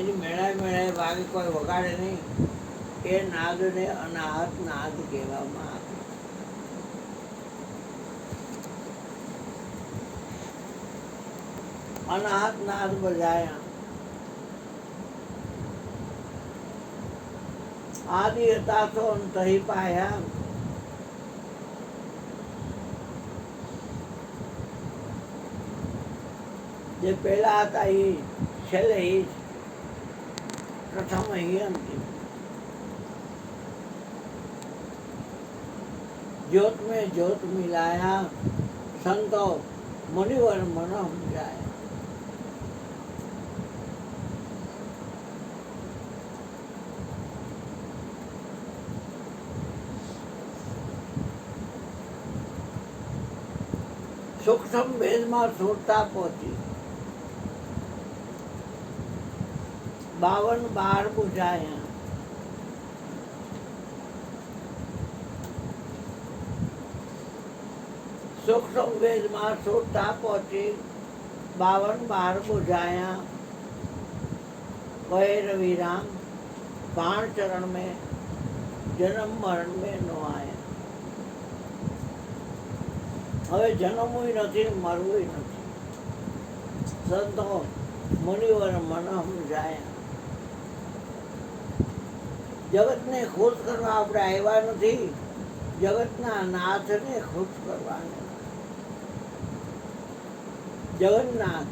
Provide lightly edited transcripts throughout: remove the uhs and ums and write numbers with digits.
એની મેળાએ મેળાએ વાગે કોઈ વગાડે નહીં. એ નાદને અનાહત નાદ કહેવામાં આવે. અનાહત નાદ બજાયા. આદિ હતા તો અંતહિ પાયા. જે પહેલા હતા એ છેલ્લે એ પ્રથમ એ અંતિમ. ज्योत में ज्योत मिलाया, संतो मुनिवर मन समझाया. सूक्ष्म भेद में सुरता पहुंची. 52 बार बुझाया. सूक्ष्म वेद में सुरता पहुंची. 52 बार बुझाया. कहे रविराम बाण चरण में जन्म मरण में नो आया. હવે જન્મવું નથી, મરવું નથી. સંતો મુનિવર મન સમજાયા. જગતને ખુશ કરવા આપણે આવ્યા નથી, જગતના નાથને ખુશ કરવાના. જગન્નાથ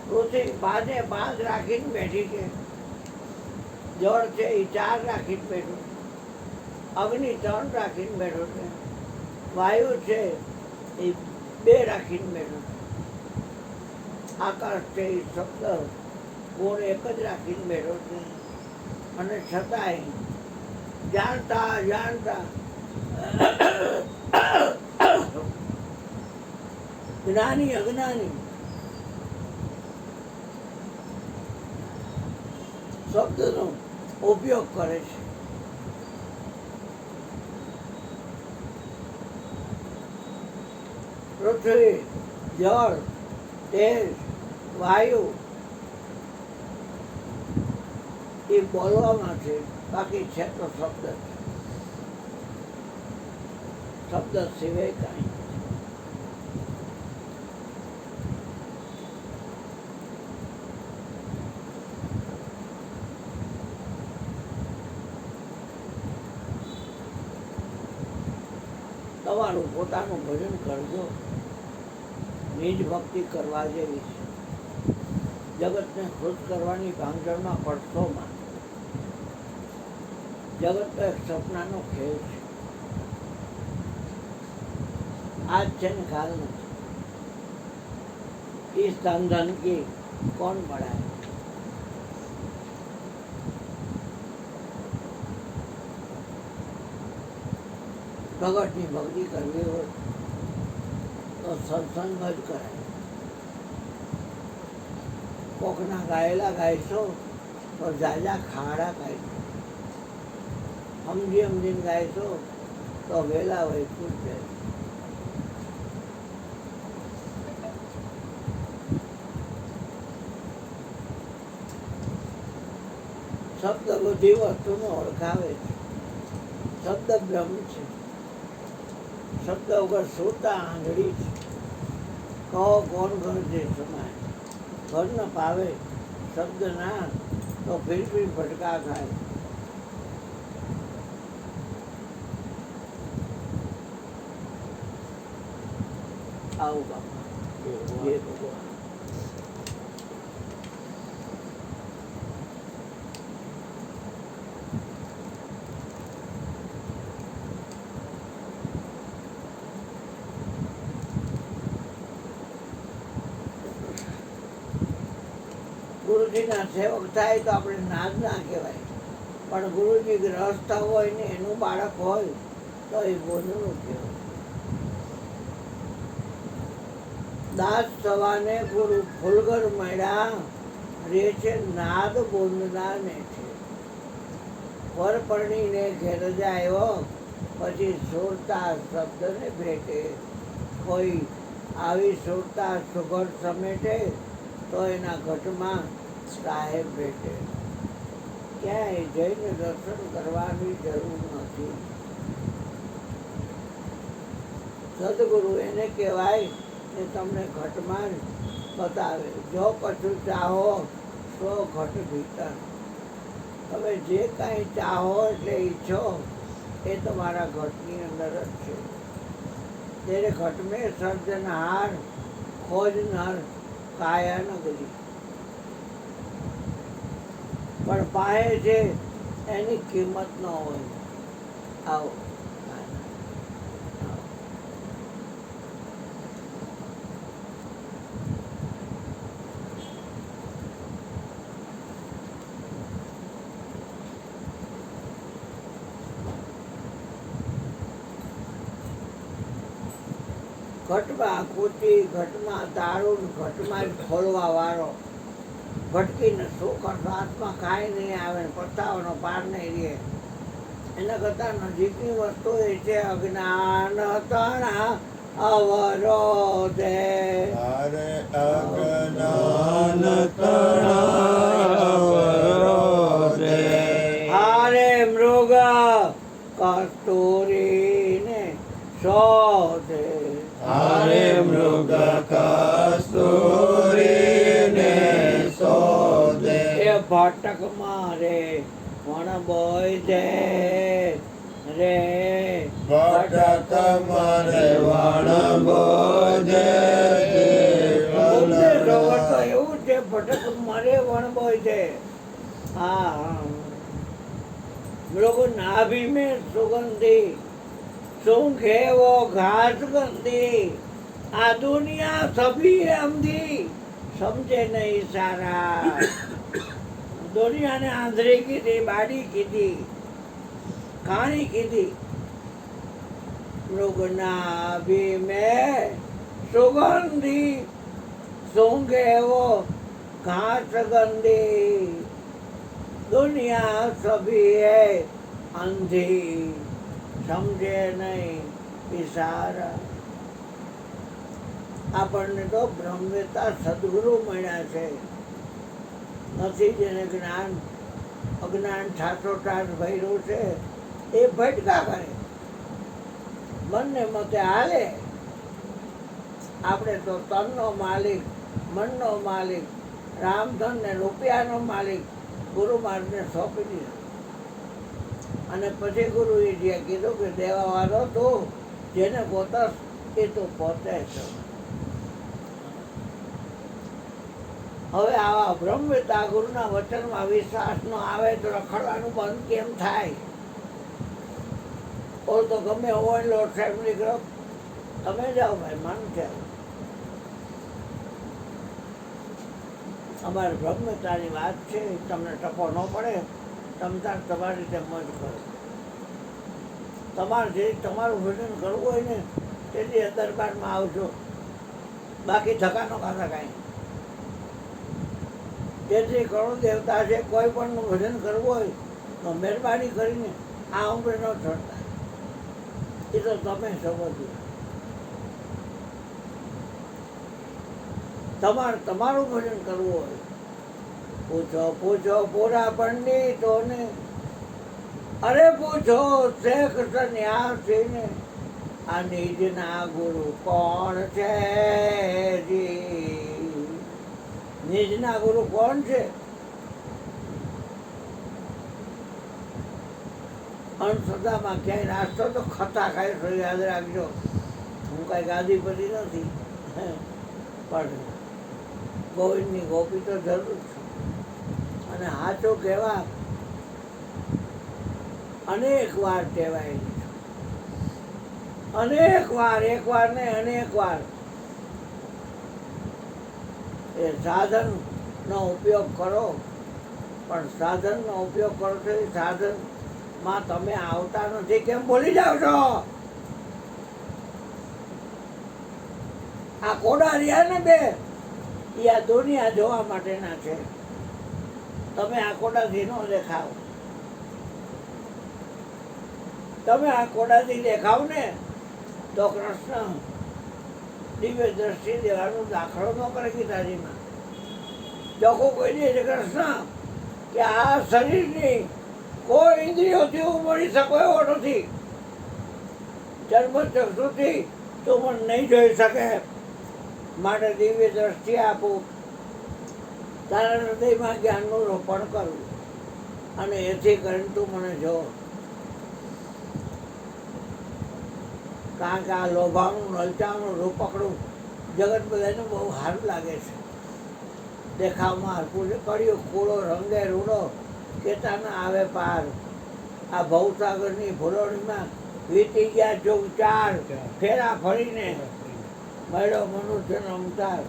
પૃથ્વી 5 રાખીને બેઠી છે. જળ છે એ 4 રાખીને બેઠું. અગ્નિ 3 રાખીને બેઠો છે. વાયુ છે એ 2 રાખીને બેઠો છે. આકાશ છે એ શબ્દ ગુણ 1 જ રાખીને બેઠો છે. અને છતાંય જાણતા જાણતા જ્ઞાની અજ્ઞાની શબ્દનો ઉપયોગ કરે છે. પૃથ્વી, જળ, તેજ, વાયુ એ બોલવામાં છે, બાકી છે તો શબ્દ છે. શબ્દ સિવાય કાંઈ. તમારું પોતાનું ભજન કરજો. નિજ ભક્તિ કરવા જેવી છે. જગતને ખુશ કરવાની ભાંગજળમાં પડશો માં. જગત તો એક સપનાનો ખેલ છે. આજ છે ને કાલ નથી. इस धन की कौन बढ़ाए? ભગતની ભક્તિ કરવી હોય તો સત્સંગ જ કરાય. કોકના ગાયેલા ગાઈશો તો જાજા ખાડા ગાઈશો. સમજી સમજીને ગાઈશો તો વહેલા વૈકુંઠ જાય. શબ્દ બધી વસ્તુને ઓળખાવે છે. શબ્દ બ્રહ્મ છે. શબ્દ વગર સુરતા આંધળી છે. કહો કોણ ઘર જે સમાય? ઘર ન પાવે શબ્દ ના તો ફીર ભટકા ખાય. આવું બાપા જય ભગવાન. ગુરુજીના સેવક થાય તો આપણે નાદ ના કહેવાય, પણ ગુરુજી ગ્રહસ્થ હોય ને એનું બાળક હોય તો એ બોધનું કહેવાય. દાસ થવાને ગુરુ ફૂલગર મળ્યા રે છે નાદ બોંદના ને છે. વર પરણીને ઘેર જ આવ્યો પછી પછી સુરતા શબ્દને ભેટે. કોઈ આવી સુરતા સુગંધ સમેટે તો એના ઘટમાં સાહેબ ભેટે. ક્યાંય જઈને દર્શન કરવાની જરૂર નથી. સદગુરુ એને કહેવાય કે તમને ઘટમાં જ બતાવે. જો કશું ચાહો તો ઘટ ભીતર. તમે જે કાંઈ ચાહો એટલે ઈચ્છો એ તમારા ઘટની અંદર જ છે. તેરે ઘટ મેં સર્જનહાર ખોજનાર કાયા નગરી. પણ પાસે છે એની કિંમત ન હોય. આવો ઘટમાં કૂટી, ઘટમાં તાળું, ઘટમાં જ ખોલવા વાળો. ભટકીને સુખ અર્થ હાથમાં કાંઈ નહીં આવે ને પતાવવાનો પાર નહીં રહે. એના કરતાં નજીકની વસ્તુ એ છે અજ્ઞાન તણા અવરોધે. અરે અજ્ઞાન તણા અવરોધે. હારે મૃગ કસ્તુરીને શોધે. હારે મૃગ કસ્તુરીને શોધે. એ ભટક મારે વણ બોય રે. ભટક મારે વણ બોજે. તો એવું છે ભટક મારે વણ બોય છે. હા લોકો નાભી में सुगंधी सूंघे वो घास गंदी. आ दुनिया सभी अंधी समझे नहीं सारा. દુનિયાને આંધળી કીધી, બાડી કીધી, કાણી કીધી. મૃગનાભી મેં સુગંધી સૂંઘે એવો ઘાસ ગંદી. દુનિયા સભી હે અંધી સમજે નહીં ઈશારા. આપણને તો બ્રહ્મવેતા સદગુરુ મળ્યા છે. નથી જેને જ્ઞાન અજ્ઞાન ઠાઠોઠાઠ ભર્યું છે એ ભટકા કરે, મનને મતે હાલે. આપણે તો તનનો માલિક, મનનો માલિક, રામધન ને રૂપિયાનો માલિક ગુરુ માર્ગને સોંપી દીધો. અને પછી ગુરુએ જે કીધું કે દેવાવાળો તું જેને પોતસ એ તું પોતે છો. હવે આવા બ્રહ્મવેતા ગુરુના વચનમાં વિશ્વાસ ન આવે તો રખડવાનું બંધ કેમ થાય? ઓલ તો ગમે હોય લોટ સાહેબ નીકળો, તમે જાઓ ભાઈ, મન છે. અમારે બ્રહ્મવેતાની વાત છે, તમને ટપો ન પડે, તમે તાર તમારી રીતે મજ કરો. તમારે જે તમારું ભજન કરવું હોય ને તેથી દરબારમાં આવજો, બાકી ધક્કા ન ખાતા કાંઈ. જેથી કરોડ દેવતા છે, કોઈ પણનું ભજન કરવું હોય તો મહેરબાની કરીને આ ઉંમરે ન ચડતા. એ તો તમે સમજો. તમારું ભજન કરવું હોય પૂછો પૂછો પૂરા પંડિતોને. અરે પૂછો શેખ સન્યાસીને આ નિજના ગુરુ કોણ છે જી? નિજના ગુરુ કોણ છે? અંધશ્રદ્ધામાં ક્યાંય નાસ્તો તો ખતા ખાય તો યાદ રાખજો. હું કાંઈ ગાદીપતિ નથી, પણ ગોવિંદની ગોપી તો જરૂર છે. અને હાચો કહેવા અનેક વાર કહેવાય, અનેક વાર, એક વાર ને અનેક વાર. એ સાધનનો ઉપયોગ કરો, પણ સાધનનો ઉપયોગ કરો તો એ સાધનમાં તમે આવતા નથી કેમ ભૂલી જાઓ છો? આ કોડા રહ્યા ને બે, એ આ દુનિયા જોવા માટેના છે. તમે આ કોડાથી ન દેખાવ. તમે આ કોડાથી દેખાવ ને તો કૃષ્ણ દિવ્ય દ્રષ્ટિ દેવાનો દાખલો ન કરે ગીતાજીમાં. ચોખ્ખું કહી દે છે કૃષ્ણ કે આ શરીરની કોઈ ઇન્દ્રિયોથી હું મળી શકો એવો નથી. જન્મચક્ષુથી તું મને નહીં જોઈ શકે, માટે દિવ્ય દ્રષ્ટિ આપું, તારા હૃદયમાં જ્ઞાનનું રોપણ કરું અને એથી કરીને તું મને જો. કારણ કે આ લોભાનું લલચાનું રૂપકડું જગત બધાને બહુ સારું લાગે છે. દેખાવમાં હરકું કર્યું કૂળો રંગે રૂડો કેતા ના આવે પાર. આ ભવસાગરની ભૂલોણીમાં વીતી ગયા જોગ 4 ફેરા ફરીને મળ્યો મનુષ્યનો અવતાર.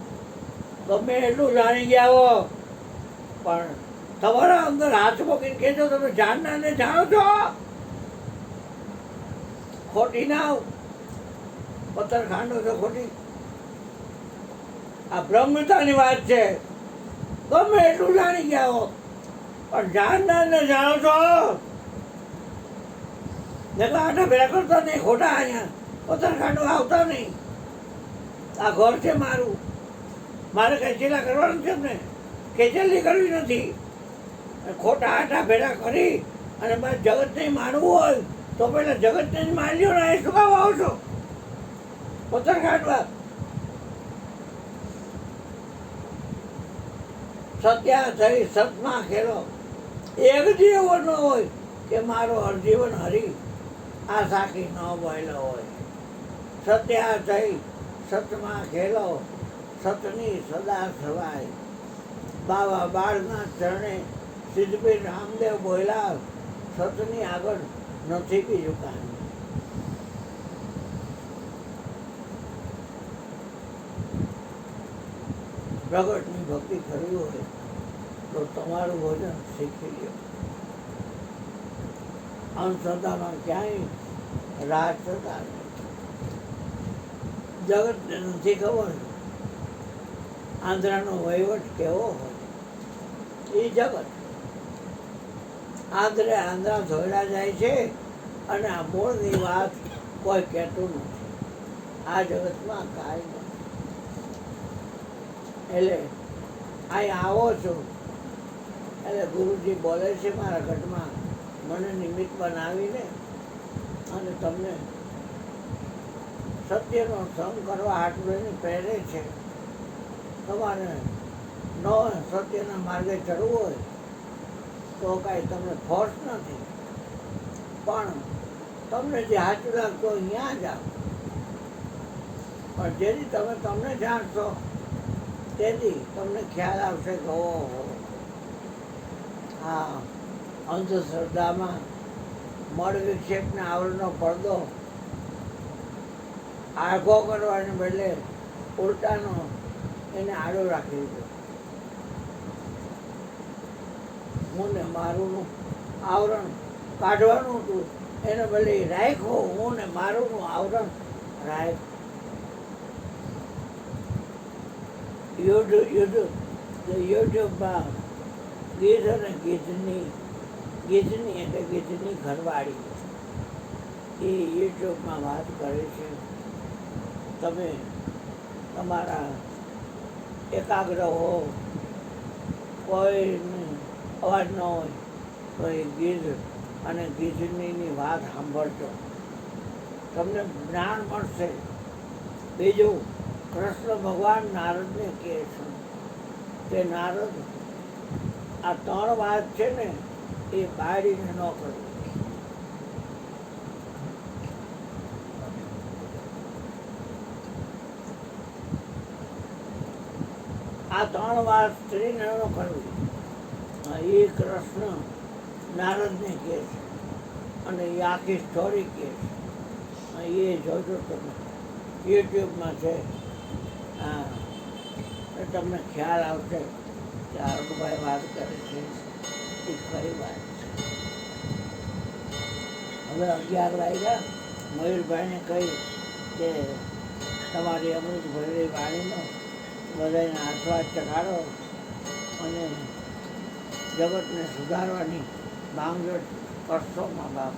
ગમે એટલું જાણી ગયા હો પણ તમારા અંદર હાથ મૂકીને કહેજો તમે જાણનારને જાણો છો, ખોટી ના પત્થરખાંડો છો ખોટી. આ બ્રહ્મતાની વાત છે. ગમે એટલું જાણી ગયા હો પણ જાણનારને જાણો છો. આટા ભેળા કરતા નહીં ખોટા, અહીંયા પત્થરખાંડો આવતા નહીં. આ ઘર છે મારું, મારે કઈ ચીલા કરવાનું છે ને ખેચેલી કરવી નથી. ખોટા આટા ભેળા કરી અને મારે જગતને માનવું હોય તો પેલા જગતને જ માની લ્યો ને. એ શું કામ આવશો પત્થરખાંડવા? સત્યા થઈ સતમાં ખેલો. એક જીવ ન હોય કે મારો હરજીવન હરી આ સાખી ન બોયલો હોય. સત્યા થઈ સતમાં ખેલો, સતની સદા સવાય. બાવા બાળના ચરણે સિદ્ધપીર રામદેવ બોયલા, સતની આગળ નથી બીજું કાંઈ. પ્રગટની ભક્તિ કરવી હોય તો તમારું ભોજન શીખી લો. અંધશ્રદ્ધામાં ક્યાંય રાહ થતા જગતને નથી ખબર આંધ્રાનો વહીવટ કેવો હોય. એ જગત આંધ્રા ધોયડા જાય છે અને આ મૂળની વાત કોઈ કહેતું નથી. આ જગતમાં કાંઈ નથી. એટલે અહીં આવો છો એટલે ગુરુજી બોલે છે મારા ઘટમાં મને નિમિત્ત બનાવીને અને તમને સત્યનો સંગ કરવા હાટવીને પ્રેરે છે. તમારે ન સત્યના માર્ગે ચડવું હોય તો કાંઈ તમને ફોર્સ નથી, પણ તમને જે સાચું લાગતું હોય ત્યાં જાઓ. પણ જેથી તમે તમને જાણશો તેથી તમને ખ્યાલ આવશે કે ઓહો હા અંધશ્રદ્ધામાં મળ વિક્ષેપને આવરણનો પડદો આઘો કરવાને બદલે ઉલટાનો એને આડો રાખી દીધો. હું ને મારુંનું આવરણ કાઢવાનું હતું એને બદલે રાખ્યો હું ને મારુંનું આવરણ રાખ્યું. યુટ્યુબમાં ગીધ અને ગીધની એટલે ગીધની ઘરવાળી એ યુટ્યુબમાં વાત કરે છે. તમે તમારા એકાગ્ર હો, કોઈ અવાજ ન હોય તો એ ગીધ અને ગીધની વાત સાંભળજો, તમને જ્ઞાન મળશે. બીજું કૃષ્ણ ભગવાન નારદને કહે છે કે નારદ આ 3 વાત છે ને એ બાળીને ન કરવી. આ 3 વાત સ્ત્રીને ન કરવી. એ કૃષ્ણ નારદને કહે છે અને એ આખી સ્ટોરી કહે છે. એ જોજો તમે યુટ્યુબમાં છે. હા તમને ખ્યાલ આવશે કે આરોગભાઈ વાત કરે છે એ કઈ વાત છે. હવે 11 વાગ્યા. મયુરભાઈને કહી કે તમારી અમૃત ભરેલી વાણીનો બધાને આસ્વાદ ચખાડો અને જગતને સુધારવાની માંગઝોડ કરશો મા બાપ.